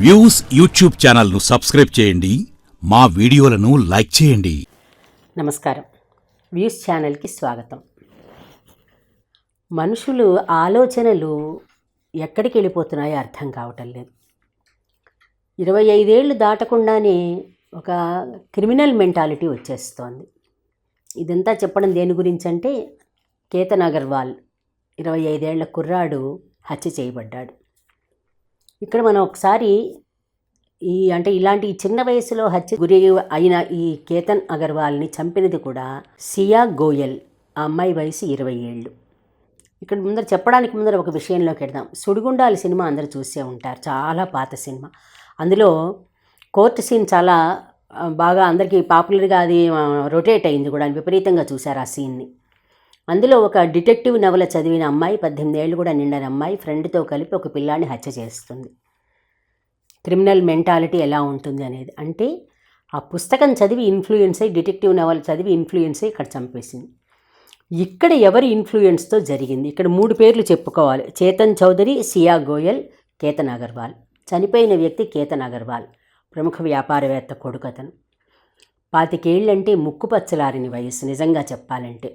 Views YouTube ఛానల్ను subscribe చేయండి, మా వీడియోలను లైక్ చేయండి. నమస్కారం. వ్యూస్ ఛానల్కి స్వాగతం. మనుషులు ఆలోచనలు ఎక్కడికి వెళ్ళిపోతున్నాయో అర్థం కావటం లేదు. 25 ఏళ్ళు దాటకుండానే ఒక క్రిమినల్ మెంటాలిటీ వచ్చేస్తోంది. ఇదంతా చెప్పడం దేని గురించి అంటే, కేతన్ అగర్వాల్ 25 ఏళ్ల కుర్రాడు హత్య చేయబడ్డాడు. ఇక్కడ మనం ఒకసారి ఇలాంటి చిన్న వయసులో హత్య గురి అయిన ఈ కేతన్ అగర్వాల్ని చంపినది కూడా సియా గోయల్. ఆ అమ్మాయి వయసు 20 ఏళ్ళు. ఇక్కడ చెప్పడానికి ముందర ఒక విషయంలోకి వెళ్దాం. సుడిగుండాల సినిమా అందరూ చూసే ఉంటారు, చాలా పాత సినిమా. అందులో కోర్టు సీన్ చాలా బాగా అందరికీ పాపులర్గా అది రొటేట్ అయింది కూడా, విపరీతంగా చూశారు ఆ సీన్ని. అందులో ఒక డిటెక్టివ్ నవల చదివిన అమ్మాయి, 18 ఏళ్ళు కూడా నిండిన అమ్మాయి, ఫ్రెండ్తో కలిపి ఒక పిల్లాన్ని హత్య చేస్తుంది. క్రిమినల్ మెంటాలిటీ ఎలా ఉంటుంది అనేది, అంటే ఆ పుస్తకం చదివి ఇన్ఫ్లుయెన్స్ అయ్యి, డిటెక్టివ్ నవల చదివి ఇన్ఫ్లుయెన్స్ అయ్యి ఇక్కడ చంపేసింది. ఇక్కడ ఎవరి ఇన్ఫ్లుయెన్స్తో జరిగింది? ఇక్కడ 3 పేర్లు చెప్పుకోవాలి: చేతన్ చౌదరి, సియా గోయల్, కేతన్ అగర్వాల్. చనిపోయిన వ్యక్తి కేతన్ అగర్వాల్, ప్రముఖ వ్యాపారవేత్త కొడుకు. అతను 25 ఏళ్ళంటే ముక్కుపచ్చలారిని వయసు నిజంగా చెప్పాలంటే.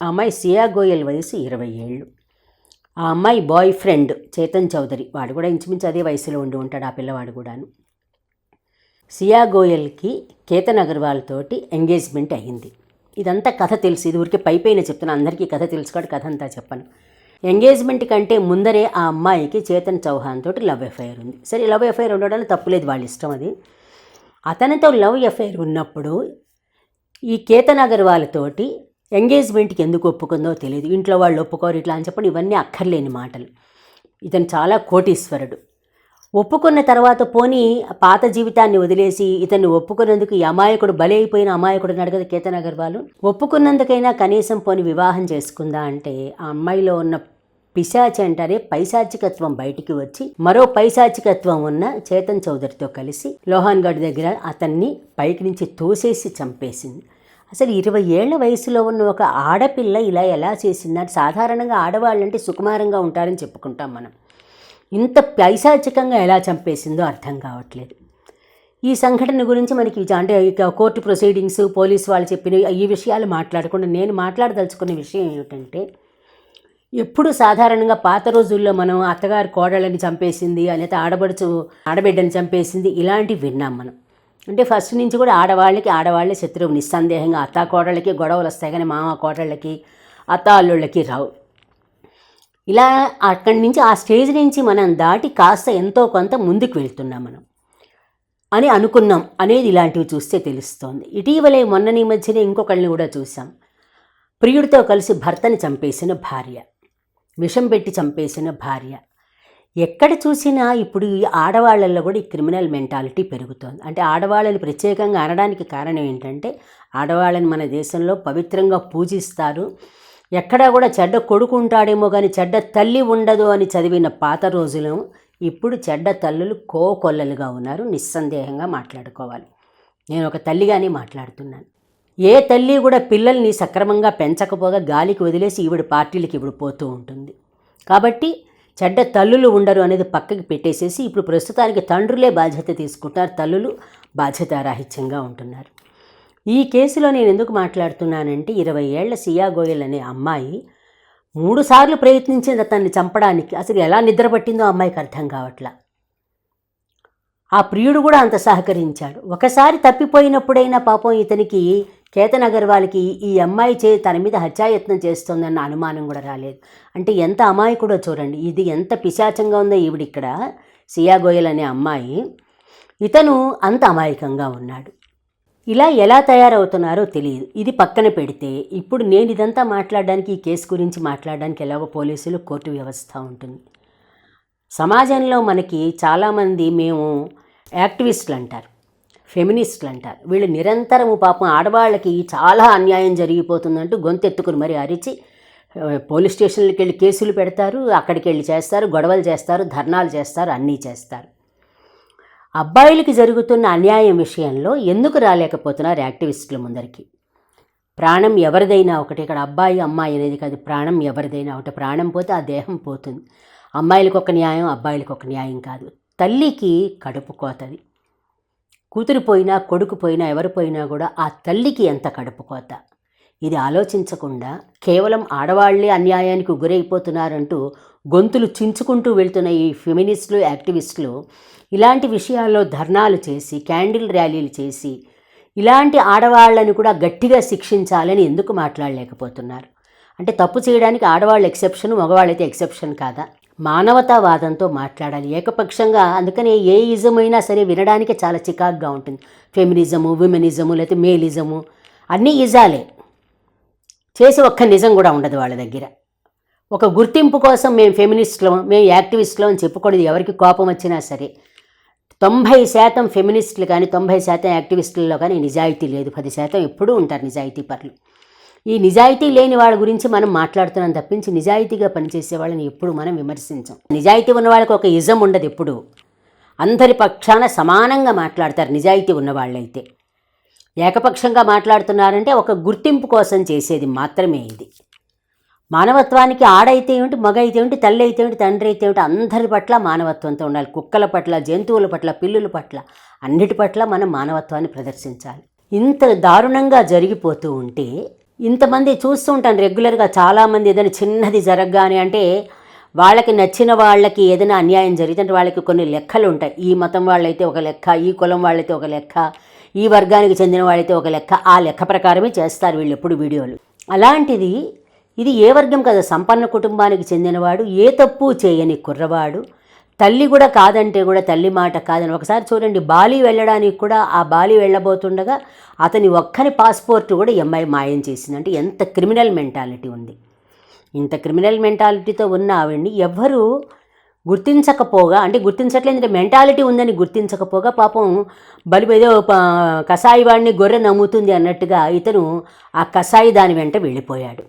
ఆ అమ్మాయి సియా గోయల్ వయసు 20 ఏళ్ళు. ఆ అమ్మాయి బాయ్ ఫ్రెండ్ చేతన్ చౌదరి, వాడు కూడా ఇంచుమించు అదే వయసులో ఉండి ఉంటాడు, ఆ పిల్లవాడు కూడాను. సియా గోయల్కి కేతన్ అగర్వాల్ తోటి ఎంగేజ్మెంట్ అయ్యింది. ఇదంతా కథ తెలుసు, ఇది ఊరికే పైపైన చెప్తున్నా, అందరికీ కథ తెలుసు కాబట్టి కథ అంతా చెప్పను. ఎంగేజ్మెంట్ కంటే ముందరే ఆ అమ్మాయికి చేతన్ చౌహాన్ తోటి లవ్ అఫైర్ ఉంది. సరే, లవ్ అఫైర్ ఉండడానికి తప్పులేదు, వాళ్ళ ఇష్టం అది. అతనితో లవ్ అఫైర్ ఉన్నప్పుడు ఈ కేతన్ అగర్వాల్ తోటి ఎంగేజ్మెంట్కి ఎందుకు ఒప్పుకుందో తెలియదు. ఇంట్లో వాళ్ళు ఒప్పుకోరు ఇట్లా అని చెప్పండి, ఇవన్నీ అక్కర్లేని మాటలు. ఇతను చాలా కోటీశ్వరుడు. ఒప్పుకున్న తర్వాత పోనీ పాత జీవితాన్ని వదిలేసి ఇతన్ని ఒప్పుకున్నందుకు ఈ అమాయకుడు, బలైపోయిన అమాయకుడు ఉన్నాడు కదా కేతన్ అగర్వాల్, ఒప్పుకున్నందుకైనా కనీసం పోనీ వివాహం చేసుకుందా అంటే, ఆ అమ్మాయిలో ఉన్న పిశాచి అంటారే పైశాచికత్వం బయటికి వచ్చి మరో పైశాచికత్వం ఉన్న చేతన్ చౌదరితో కలిసి లోహాన్గఢ్ దగ్గర అతన్ని పైకి నుంచి తోసేసి చంపేసింది. అసలు 20 ఏళ్ల వయసులో ఉన్న ఒక ఆడపిల్ల ఇలా ఎలా చేసిందంటే, సాధారణంగా ఆడవాళ్ళంటే సుకుమారంగా ఉంటారని చెప్పుకుంటాం మనం. ఇంత పైశాచికంగా ఎలా చంపేసిందో అర్థం కావట్లేదు. ఈ సంఘటన గురించి మనకి అంటే కోర్టు ప్రొసీడింగ్స్, పోలీసు వాళ్ళు చెప్పిన ఈ విషయాలు మాట్లాడకుండా నేను మాట్లాడదలుచుకున్న విషయం ఏమిటంటే, ఎప్పుడు సాధారణంగా పాత రోజుల్లో మనం అత్తగారు కోడళ్ళని చంపేసింది, లేదా ఆడబిడ్డని చంపేసింది, ఇలాంటివి విన్నాం మనం. అంటే ఫస్ట్ నుంచి కూడా ఆడవాళ్ళే శత్రువు. నిస్సందేహంగా అత్తా కోడళ్ళకి గొడవలు వస్తాయి, కానీ మామ కోడళ్ళకి, అత్త అల్లుళ్ళకి రావు. ఇలా అక్కడి నుంచి, ఆ స్టేజ్ నుంచి మనం దాటి కాస్త ఎంతో కొంత ముందుకు వెళ్తున్నాం మనం అని అనుకున్నాం అనేది ఇలాంటివి చూస్తే తెలుస్తోంది. ఇటీవలే మొన్నని మధ్యనే ఇంకొకళ్ళని కూడా చూసాం. ప్రియుడితో కలిసి భర్తని చంపేసిన భార్య, విషం పెట్టి చంపేసిన భార్య. ఎక్కడ చూసినా ఇప్పుడు ఈ ఆడవాళ్ళల్లో కూడా ఈ క్రిమినల్ మెంటాలిటీ పెరుగుతోంది. అంటే ఆడవాళ్ళని ప్రత్యేకంగా అనడానికి కారణం ఏంటంటే, ఆడవాళ్ళని మన దేశంలో పవిత్రంగా పూజిస్తారు. ఎక్కడా కూడా చెడ్డ కొడుకు ఉంటాడేమో కానీ చెడ్డ తల్లి ఉండదు అని చదివిన పాత రోజులు ఇప్పుడు చెడ్డ తల్లులు కోకొల్లలుగా ఉన్నారు. నిస్సందేహంగా మాట్లాడుకోవాలి. నేను ఒక తల్లిగానే మాట్లాడుతున్నాను. ఏ తల్లి కూడా పిల్లల్ని సక్రమంగా పెంచకపోగా గాలికి వదిలేసి ఈవిడ పార్టీలకి ఈవిడ పోతూ ఉంటుంది. కాబట్టి చెడ్డ తల్లులు ఉండరు అనేది పక్కకి పెట్టేసేసి ఇప్పుడు ప్రస్తుతానికి తండ్రులే బాధ్యత తీసుకుంటారు, తల్లులు బాధ్యతారాహిత్యంగా ఉంటున్నారు. ఈ కేసులో నేను ఎందుకు మాట్లాడుతున్నానంటే, 20 ఏళ్ల సియా గోయల్ అనే అమ్మాయి 3 సార్లు ప్రయత్నించింది అతన్ని చంపడానికి. అసలు ఎలా నిద్రపట్టిందో అమ్మాయికి అర్థం కావట్లా. ఆ ప్రియుడు కూడా అంత సహకరించాడు. ఒకసారి తప్పిపోయినప్పుడైనా పాపం ఇతనికి, కేతన్ అగర్వాల్కి, ఈ అమ్మాయి తన మీద హత్యాయత్నం చేస్తోందన్న అనుమానం కూడా రాలేదు. అంటే ఎంత అమాయకుడో చూడండి. ఇది ఎంత పిశాచంగా ఉందో ఈవిడిక్కడ సియా గోయల్ అనే అమ్మాయి, ఇతను అంత అమాయకంగా ఉన్నాడు. ఇలా ఎలా తయారవుతున్నారో తెలియదు. ఇది పక్కన పెడితే ఇప్పుడు నేను ఇదంతా మాట్లాడడానికి, ఈ కేసు గురించి మాట్లాడడానికి ఎలాగో పోలీసులు, కోర్టు వ్యవస్థ ఉంటుంది. సమాజంలో మనకి చాలామంది మేము యాక్టివిస్టులు అంటారు, ఫెమినిస్టులు అంటారు. వీళ్ళు నిరంతరము పాపం ఆడవాళ్ళకి చాలా అన్యాయం జరిగిపోతుందంటూ గొంతెత్తుకుని మరి అరిచి పోలీస్ స్టేషన్లకు వెళ్ళి కేసులు పెడతారు, అక్కడికి వెళ్ళి చేస్తారు, గొడవలు చేస్తారు, ధర్నాలు చేస్తారు, అన్నీ చేస్తారు. అబ్బాయిలకి జరుగుతున్న అన్యాయం విషయంలో ఎందుకు రాలేకపోతున్నారు యాక్టివిస్టుల ముందరికి? ప్రాణం ఎవరిదైనా ఒకటి. ఇక్కడ అబ్బాయి అమ్మాయి అనేది కాదు, ప్రాణం ఎవరిదైనా ఒకటి. ప్రాణం పోతే ఆ దేహం పోతుంది. అమ్మాయిలకు ఒక న్యాయం, అబ్బాయిలకు ఒక న్యాయం కాదు. తల్లికి కడుపు కోతది. కూతురు పోయినా కొడుకు పోయినా ఎవరు పోయినా కూడా ఆ తల్లికి ఎంత కడుపు కోత. ఇది ఆలోచించకుండా కేవలం ఆడవాళ్లే అన్యాయానికి గురైపోతున్నారంటూ గొంతులు చించుకుంటూ వెళ్తున్న ఈ ఫెమినిస్టులు, యాక్టివిస్టులు ఇలాంటి విషయాల్లో ధర్నాలు చేసి, క్యాండిల్ ర్యాలీలు చేసి ఇలాంటి ఆడవాళ్లను కూడా గట్టిగా శిక్షించాలని ఎందుకు మాట్లాడలేకపోతున్నారు? అంటే తప్పు చేయడానికి ఆడవాళ్ళు ఎక్సెప్షన్, మగవాళ్ళైతే ఎక్సెప్షన్ కాదా? మానవతావాదంతో మాట్లాడాలి ఏకపక్షంగా. అందుకనే ఏ ఇజం అయినా సరే వినడానికి చాలా చికాకుగా ఉంటుంది. ఫెమినిజము, విమెనిజము, లేకపోతే మేలిజము అన్నీ ఇజాలే. చేసి ఒక్క నిజం కూడా ఉండదు వాళ్ళ దగ్గర. ఒక గుర్తింపు కోసం మేము ఫెమినిస్టులం, మేము యాక్టివిస్టులం అని చెప్పుకోవడం ఎవరికి కోపం వచ్చినా సరే 90% ఫెమినిస్టులు కానీ 90% యాక్టివిస్టులలో కానీ నిజాయితీ లేదు. 10% ఎప్పుడూ ఉంటారు నిజాయితీ పరులు. ఈ నిజాయితీ లేని వాళ్ళ గురించి మనం మాట్లాడుతున్నాం తప్పించి నిజాయితీగా పనిచేసే వాళ్ళని ఎప్పుడు మనం విమర్శించాం. నిజాయితీ ఉన్న వాళ్ళకి ఒక ఇజం ఉండదు. ఎప్పుడు అందరి పక్షాన సమానంగా మాట్లాడతారు నిజాయితీ ఉన్నవాళ్ళైతే. ఏకపక్షంగా మాట్లాడుతున్నారంటే ఒక గుర్తింపు కోసం చేసేది మాత్రమే ఇది. మానవత్వానికి ఆడైతే ఏమిటి, మగ అయితే ఏమిటి, తల్లి అయితే ఏమిటి, తండ్రి అయితే ఏమిటి, అందరి పట్ల మానవత్వంతో ఉండాలి. కుక్కల పట్ల, జంతువుల పట్ల, పిల్లుల పట్ల, అన్నిటి పట్ల మనం మానవత్వాన్ని ప్రదర్శించాలి. ఇంత దారుణంగా జరిగిపోతూ ఉంటే ఇంతమంది చూస్తూ ఉంటాను రెగ్యులర్గా. చాలామంది ఏదైనా చిన్నది జరగగానే అంటే వాళ్ళకి నచ్చిన వాళ్ళకి ఏదైనా అన్యాయం జరిగితే వాళ్ళకి కొన్ని లెక్కలు ఉంటాయి. ఈ మతం వాళ్ళైతే ఒక లెక్క, ఈ కులం వాళ్ళైతే ఒక లెక్క, ఈ వర్గానికి చెందిన వాళ్ళైతే ఒక లెక్క. ఆ లెక్క ప్రకారమే చేస్తారు వీళ్ళు ఎప్పుడు వీడియోలు. అలాంటిది ఇది ఏ వర్గం కదా, సంపన్న కుటుంబానికి చెందినవాడు, ఏ తప్పు చేయని కుర్రవాడు, తల్లి కూడా కాదంటే కూడా తల్లి మాట కాదని. ఒకసారి చూడండి, బాలి వెళ్ళడానికి కూడా ఆ బాలి వెళ్ళబోతుండగా అతని ఒక్కని పాస్పోర్ట్ కూడా అమ్మాయి మాయం చేసిందంటే ఎంత క్రిమినల్ మెంటాలిటీ ఉంది. ఇంత క్రిమినల్ మెంటాలిటీతో ఉన్న ఆవిడ్ని ఎవ్వరూ గుర్తించకపోగా, అంటే గుర్తించట్లేదు, మెంటాలిటీ ఉందని గుర్తించకపోగా పాపం బలి ఏదో కసాయి వాడిని గొర్రె నమ్ముతుంది అన్నట్టుగా ఇతను ఆ కసాయి దాని వెంట వెళ్ళిపోయాడు.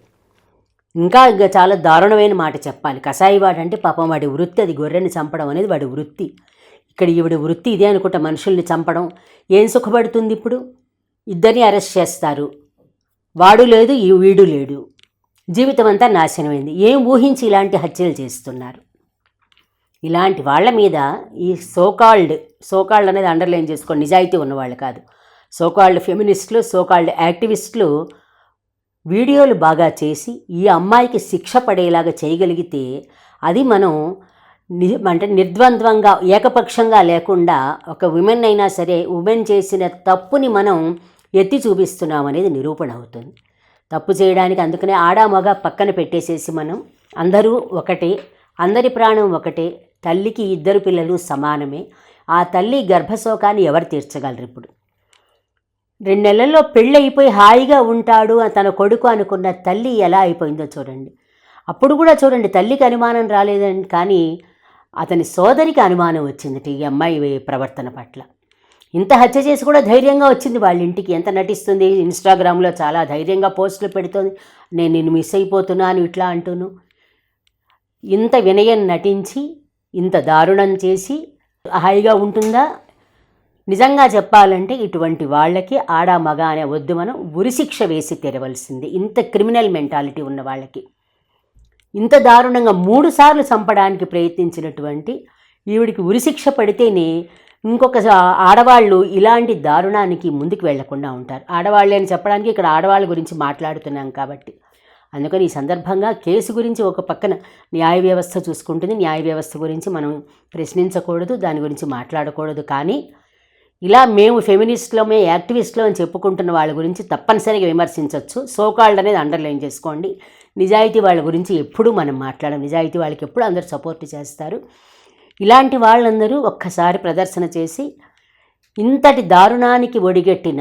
ఇంకా చాలా దారుణమైన మాట చెప్పాలి. కసాయివాడు అంటే పాపం వాడి వృత్తి అది. గొర్రెని చంపడం అనేది వాడి వృత్తి. ఇక్కడ ఈవిడ వృత్తి ఇదే అనుకుంటా, మనుషుల్ని చంపడం. ఏం సుఖపడుతుంది ఇప్పుడు? ఇద్దరిని అరెస్ట్ చేస్తారు. వాడు లేదు, వీడు లేడు, జీవితం అంతా నాశనమైంది. ఏం ఊహించి ఇలాంటి హత్యలు చేస్తున్నారు? ఇలాంటి వాళ్ళ మీద ఈ సోకాల్డ్ అనేది అండర్లైన్ చేసుకోండి, నిజాయితీ ఉన్నవాళ్ళు కాదు. సోకాల్డ్ ఫెమినిస్టులు, సోకాల్డ్ యాక్టివిస్టులు వీడియోలు బాగా చేసి ఈ అమ్మాయికి శిక్ష పడేలాగా చేయగలిగితే అది మనం అంటే నిర్ద్వంద్వంగా, ఏకపక్షంగా లేకుండా ఒక ఉమెన్ అయినా సరే ఉమెన్ చేసిన తప్పుని మనం ఎత్తి చూపిస్తున్నాం అనేది నిరూపణ అవుతుంది. తప్పు చేయడానికి అందుకనే ఆడ మగ పక్కన పెట్టేసేసి మనం అందరూ ఒకటే, అందరి ప్రాణం ఒకటే, తల్లికి ఇద్దరు పిల్లలు సమానమే. ఆ తల్లి గర్భశోకాన్ని ఎవరు తీర్చగలరు? ఇప్పుడు 2 నెలల్లో పెళ్ళైపోయి హాయిగా ఉంటాడు తన కొడుకు అనుకున్న తల్లి ఎలా అయిపోయిందో చూడండి. అప్పుడు కూడా చూడండి, తల్లికి అనుమానం రాలేదని, కానీ అతని సోదరికి అనుమానం వచ్చింది ఈ అమ్మాయి ప్రవర్తన పట్ల. ఇంత హత్య చేసి కూడా ధైర్యంగా వచ్చింది వాళ్ళ ఇంటికి. ఎంత నటిస్తుంది, ఇన్స్టాగ్రామ్లో చాలా ధైర్యంగా పోస్టులు పెడుతుంది, నేను నిన్ను మిస్ అయిపోతున్నాను ఇట్లా అంటూను. ఇంత వినయం నటించి ఇంత దారుణం చేసి హాయిగా ఉంటుందా? నిజంగా చెప్పాలంటే ఇటువంటి వాళ్ళకి ఆడ మగ అనే వద్దు, మనం ఉరిశిక్ష వేసి తెరవలసింది. ఇంత క్రిమినల్ మెంటాలిటీ ఉన్న వాళ్ళకి ఇంత దారుణంగా 3 సార్లు చంపడానికి ప్రయత్నించినటువంటి ఈవిడికి ఉరిశిక్ష పడితేనే ఇంకొక ఆడవాళ్ళు ఇలాంటి దారుణానికి ముందుకు వెళ్లకుండా ఉంటారు. ఆడవాళ్ళే అని చెప్పడానికి ఇక్కడ ఆడవాళ్ళ గురించి మాట్లాడుతున్నాం కాబట్టి అందుకని ఈ సందర్భంగా కేసు గురించి ఒక పక్కన న్యాయ వ్యవస్థ చూసుకుంటుంది. న్యాయ వ్యవస్థ గురించి మనం ప్రశ్నించకూడదు, దాని గురించి మాట్లాడకూడదు. కానీ ఇలా మేము ఫెమినిస్టులమే, యాక్టివిస్టులు అని చెప్పుకుంటున్న వాళ్ళ గురించి తప్పనిసరిగా విమర్శించవచ్చు. సోకాల్డ్ అనేది అండర్లైన్ చేసుకోండి. నిజాయితీ వాళ్ళ గురించి ఎప్పుడూ మనం మాట్లాడడం. నిజాయితీ వాళ్ళకి ఎప్పుడు అందరూ సపోర్ట్ చేస్తారు. ఇలాంటి వాళ్ళందరూ ఒక్కసారి ప్రదర్శన చేసి ఇంతటి దారుణానికి ఒడిగట్టిన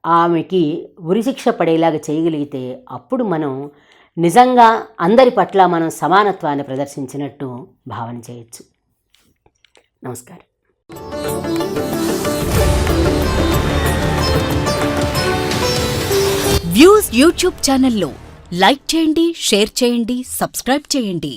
ఆమెకి ఉరిశిక్ష పడేలాగా చేయగలిగితే అప్పుడు మనం నిజంగా అందరి పట్ల మనం సమానత్వాన్ని ప్రదర్శించినట్టు భావన చేయొచ్చు. నమస్కారం. వ్యూస్ యూట్యూబ్ ఛానల్లో లైక్ చేయండి, షేర్ చేయండి, సబ్స్క్రైబ్ చేయండి.